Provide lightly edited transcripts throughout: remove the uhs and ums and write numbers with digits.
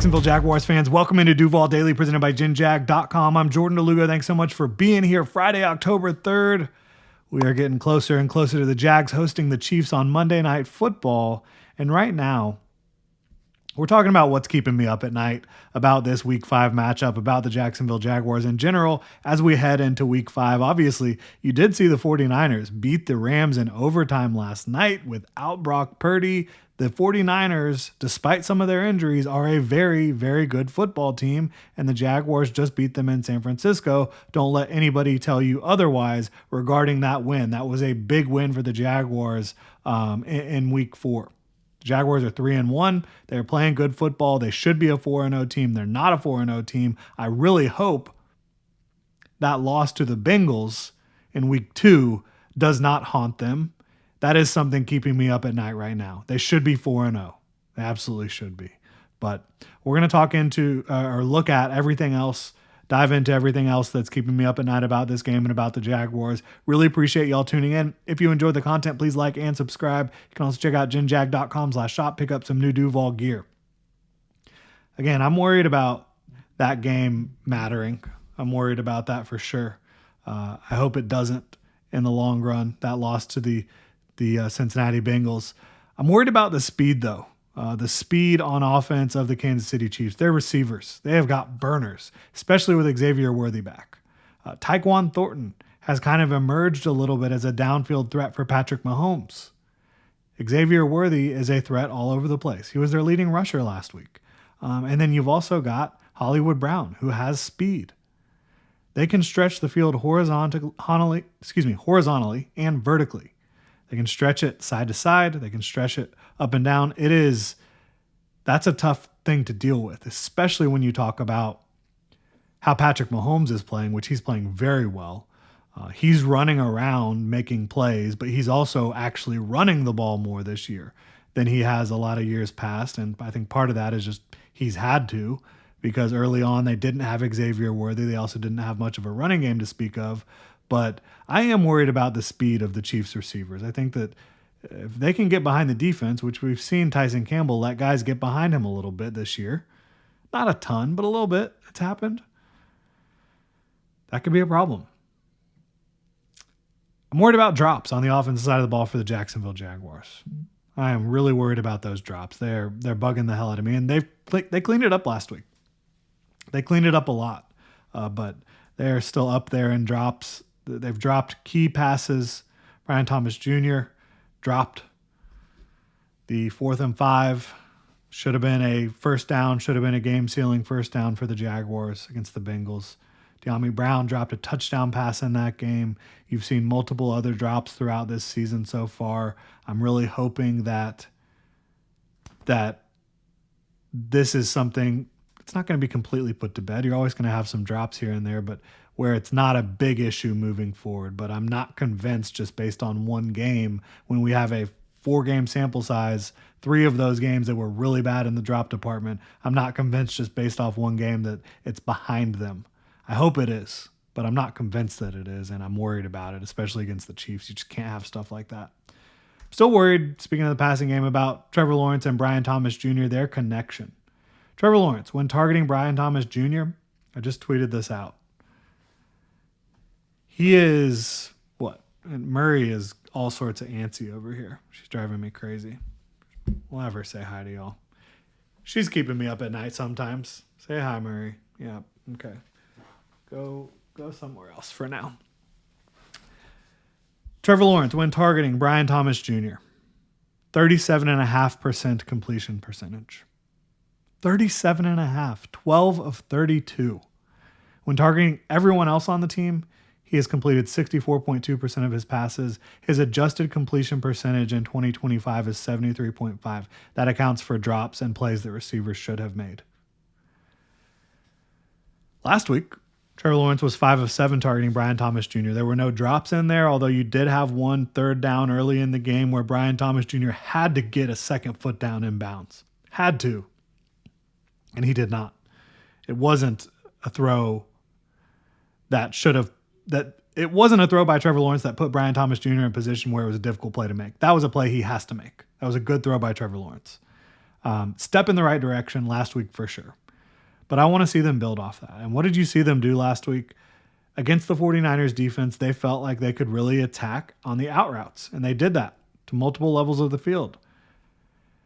Jacksonville Jaguars fans, welcome into Duval Daily presented by GenJag.com. I'm Jordan DeLugo. Thanks so much for being here. Friday, October 3rd. We are getting closer and closer to the Jags hosting the Chiefs on Monday Night Football. And right now, we're talking about what's keeping me up at night about this Week 5 matchup, about the Jacksonville Jaguars in general as we head into Week 5. Obviously, you did see the 49ers beat the Rams in overtime last night without Brock Purdy. The 49ers, despite some of their injuries, are a very, very good football team, and the Jaguars just beat them in San Francisco. Don't let anybody tell you otherwise regarding that win. That was a big win for the Jaguars in Week 4. The Jaguars are 3-1. They're playing good football. They should be a 4-0 team. They're not a 4-0 team. I really hope that loss to the Bengals in Week 2 does not haunt them. That is something keeping me up at night right now. They should be 4-0. They absolutely should be. But we're going to talk into or look at everything else, dive into everything else that's keeping me up at night about this game and about the Jaguars. Really appreciate y'all tuning in. If you enjoyed the content, please like and subscribe. You can also check out genjag.com/shop, pick up some new Duval gear. Again, I'm worried about that game mattering. I'm worried about that for sure. I hope it doesn't in the long run, that loss to the Cincinnati Bengals. I'm worried about the speed, though. The speed on offense of the Kansas City Chiefs. Their receivers, they have got burners, especially with Xavier Worthy back. Tyquan Thornton has kind of emerged a little bit as a downfield threat for Patrick Mahomes. Xavier Worthy is a threat all over the place. He was their leading rusher last week. And then you've also got Hollywood Brown, who has speed. They can stretch the field horizontally and vertically. They can stretch it side to side. They can stretch it up and down. That's a tough thing to deal with, especially when you talk about how Patrick Mahomes is playing, which he's playing very well. He's running around making plays, but he's also actually running the ball more this year than he has a lot of years past. And I think part of that is just he's had to, because early on they didn't have Xavier Worthy. They also didn't have much of a running game to speak of. But I am worried about the speed of the Chiefs receivers. I think that if they can get behind the defense, which we've seen Tyson Campbell let guys get behind him a little bit this year, not a ton, but a little bit, it's happened, that could be a problem. I'm worried about drops on the offensive side of the ball for the Jacksonville Jaguars. I am really worried about those drops. They're bugging the hell out of me, and they cleaned it up last week. They cleaned it up a lot, but they're still up there in drops. They've dropped key passes. Brian Thomas Jr. dropped the 4th and 5. Should have been a first down, should have been a game-sealing first down for the Jaguars against the Bengals. De'Ami Brown dropped a touchdown pass in that game. You've seen multiple other drops throughout this season so far. I'm really hoping that this is something, it's not going to be completely put to bed. You're always going to have some drops here and there, but where it's not a big issue moving forward. But I'm not convinced just based on one game when we have a 4-game sample size, 3 of those games that were really bad in the drop department. I'm not convinced just based off one game that it's behind them. I hope it is, but I'm not convinced that it is, and I'm worried about it, especially against the Chiefs. You just can't have stuff like that. Still worried, speaking of the passing game, about Trevor Lawrence and Brian Thomas Jr., their connection. Trevor Lawrence, when targeting Brian Thomas Jr., I just tweeted this out. He is, and Murray is all sorts of antsy over here. She's driving me crazy. We'll have her say hi to y'all. She's keeping me up at night sometimes. Say hi, Murray. Yeah, okay. Go somewhere else for now. Trevor Lawrence, when targeting Brian Thomas Jr., 37.5% completion percentage. 37.5%, 12 of 32. When targeting everyone else on the team, he has completed 64.2% of his passes. His adjusted completion percentage in 2025 is 73.5%. That accounts for drops and plays that receivers should have made. Last week, Trevor Lawrence was 5 of 7 targeting Brian Thomas Jr. There were no drops in there, although you did have one third down early in the game where Brian Thomas Jr. had to get a second foot down in bounds. Had to. And he did not. It wasn't a throw it wasn't a throw by Trevor Lawrence that put Brian Thomas Jr. in a position where it was a difficult play to make. That was a play he has to make. That was a good throw by Trevor Lawrence. Step in the right direction last week for sure. But I want to see them build off that. And what did you see them do last week? Against the 49ers defense, they felt like they could really attack on the out routes, and they did that to multiple levels of the field.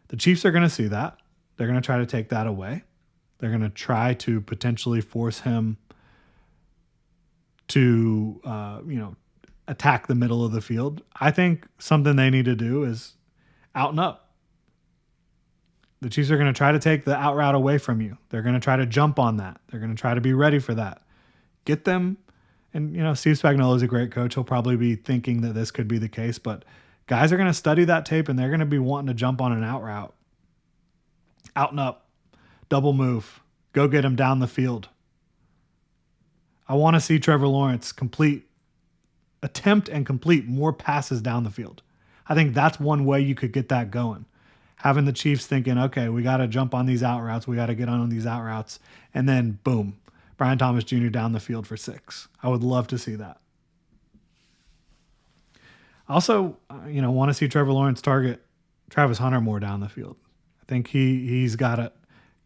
The Chiefs are going to see that. They're going to try to take that away. They're going to try to potentially force him to, attack the middle of the field. I think something they need to do is out and up. The Chiefs are going to try to take the out route away from you. They're going to try to jump on that. They're going to try to be ready for that. Get them, and Steve Spagnuolo is a great coach. He'll probably be thinking that this could be the case, but guys are going to study that tape and they're going to be wanting to jump on an out route. Out and up, double move, go get him down the field. I want to see Trevor Lawrence attempt and complete more passes down the field. I think that's one way you could get that going. Having the Chiefs thinking, okay, we got to jump on these out routes. We got to get on these out routes. And then boom, Brian Thomas Jr. down the field for 6. I would love to see that. Also, want to see Trevor Lawrence target Travis Hunter more down the field. I think he's got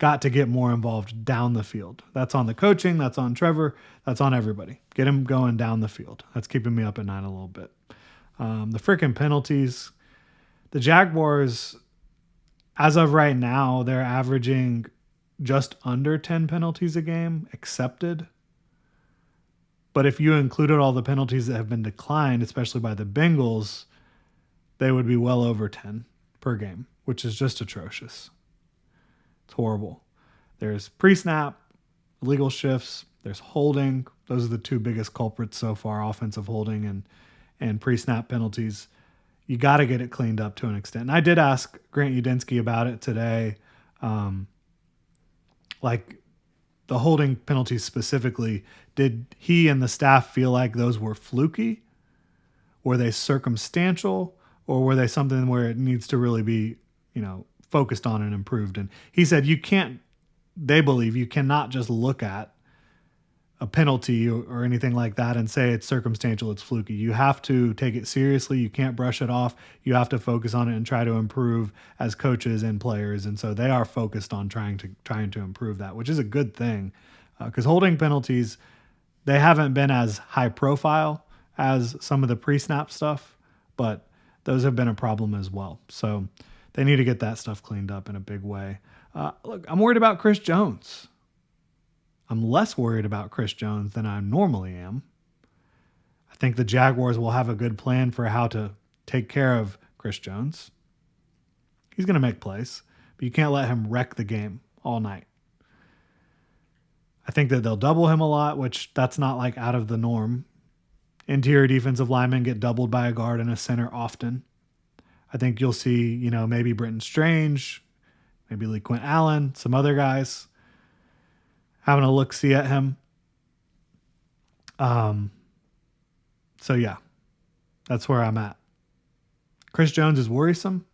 to get more involved down the field. That's on the coaching. That's on Trevor. That's on everybody. Get him going down the field. That's keeping me up at night a little bit. The freaking penalties. The Jaguars, as of right now, they're averaging just under 10 penalties a game accepted. But if you included all the penalties that have been declined, especially by the Bengals, they would be well over 10 per game, which is just atrocious. It's horrible. There's pre-snap, illegal shifts, there's holding. Those are the two biggest culprits so far, offensive holding and pre-snap penalties. You got to get it cleaned up to an extent. And I did ask Grant Udinski about it today. The holding penalties specifically, did he and the staff feel like those were fluky? Were they circumstantial? Or were they something where it needs to really be, focused on and improved? And he said they believe you cannot just look at a penalty or anything like that and say it's circumstantial, it's fluky. You have to take it seriously. You can't brush it off. You have to focus on it and try to improve as coaches and players. And so they are focused on trying to improve that, which is a good thing, because holding penalties, they haven't been as high profile as some of the pre-snap stuff, but those have been a problem as well. So they need to get that stuff cleaned up in a big way. Look, I'm worried about Chris Jones. I'm less worried about Chris Jones than I normally am. I think the Jaguars will have a good plan for how to take care of Chris Jones. He's going to make plays, but you can't let him wreck the game all night. I think that they'll double him a lot, which that's not like out of the norm. Interior defensive linemen get doubled by a guard and a center often. I think you'll see, maybe Britton Strange, maybe Lee Quint Allen, some other guys having a look-see at him. So yeah, that's where I'm at. Chris Jones is worrisome,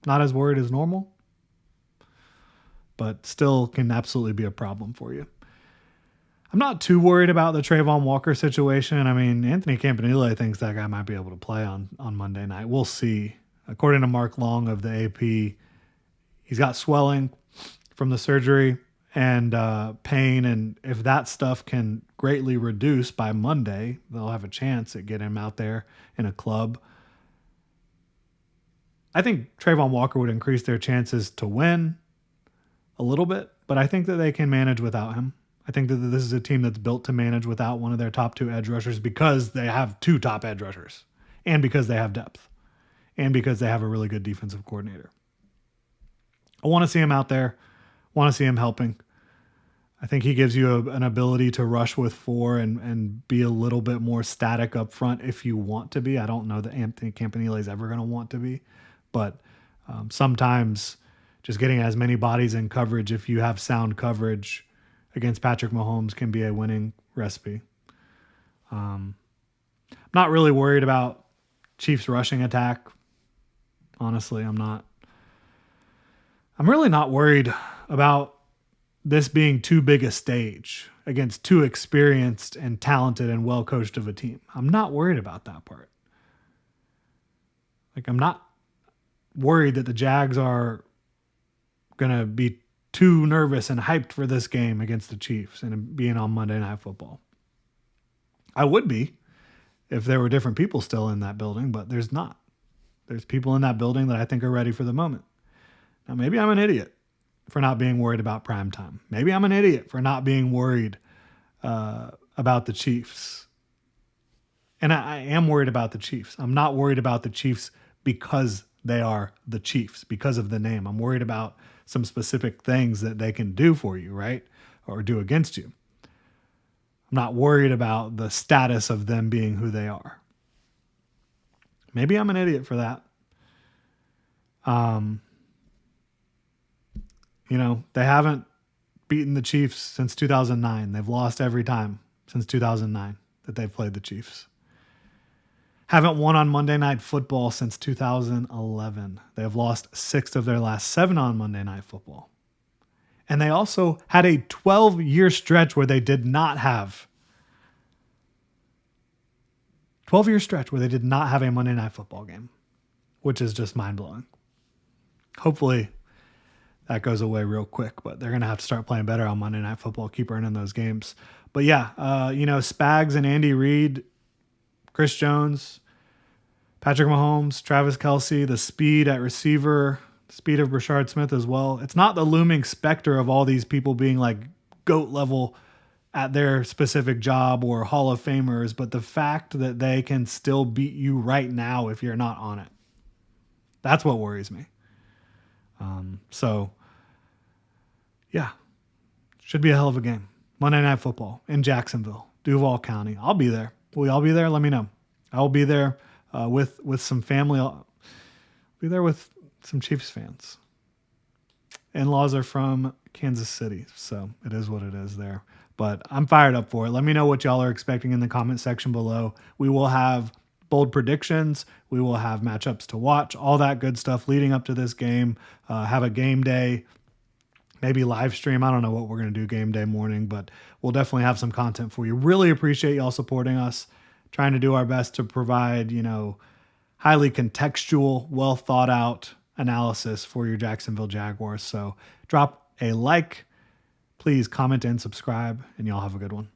not as worried as normal, but still can absolutely be a problem for you. I'm not too worried about the Trayvon Walker situation. I mean, Anthony Campanile thinks that guy might be able to play on Monday night. We'll see. According to Mark Long of the AP, he's got swelling from the surgery and pain, and if that stuff can greatly reduce by Monday, they'll have a chance at getting him out there in a club. I think Trayvon Walker would increase their chances to win a little bit, but I think that they can manage without him. I think that this is a team that's built to manage without one of their top 2 edge rushers, because they have 2 top edge rushers, and because they have depth, and because they have a really good defensive coordinator. I want to see him out there. Want to see him helping. I think he gives you an ability to rush with 4 and be a little bit more static up front if you want to be. I don't know that Anthony Campanile is ever going to want to be, but sometimes just getting as many bodies in coverage, if you have sound coverage against Patrick Mahomes, can be a winning recipe. I'm not really worried about Chiefs rushing attack. Honestly, I'm not. I'm really not worried about this being too big a stage against too experienced and talented and well-coached of a team. I'm not worried about that part. I'm not worried that the Jags are going to be too nervous and hyped for this game against the Chiefs and being on Monday Night Football. I would be if there were different people still in that building, but there's not. There's people in that building that I think are ready for the moment. Now, maybe I'm an idiot for not being worried about prime time. Maybe I'm an idiot for not being worried about the Chiefs. And I am worried about the Chiefs. I'm not worried about the Chiefs because they are the Chiefs, because of the name. I'm worried about some specific things that they can do for you, right? Or do against you. I'm not worried about the status of them being who they are. Maybe I'm an idiot for that. They haven't beaten the Chiefs since 2009. They've lost every time since 2009 that they've played the Chiefs. Haven't won on Monday Night Football since 2011. They have lost 6 of their last 7 on Monday Night Football. And they also had a 12-year stretch where they did not have 12-year stretch where they did not have a Monday Night Football game, which is just mind-blowing. Hopefully that goes away real quick, but they're going to have to start playing better on Monday Night Football, keep earning those games. But yeah, Spags and Andy Reid, Chris Jones, Patrick Mahomes, Travis Kelce, the speed at receiver, speed of Brashard Smith as well. It's not the looming specter of all these people being like GOAT level at their specific job or Hall of Famers, but the fact that they can still beat you right now if you're not on it. That's what worries me. Should be a hell of a game. Monday Night Football in Jacksonville, Duval County. I'll be there. Will y'all be there? Let me know. I will be there with some family. I'll be there with some Chiefs fans. In-laws are from Kansas City, so it is what it is there. But I'm fired up for it. Let me know what y'all are expecting in the comment section below. We will have bold predictions. We will have matchups to watch, all that good stuff leading up to this game. Have a game day, maybe live stream. I don't know what we're going to do game day morning, but we'll definitely have some content for you. Really appreciate y'all supporting us, trying to do our best to provide, highly contextual, well thought out analysis for your Jacksonville Jaguars. So drop a like, please comment and subscribe, and y'all have a good one.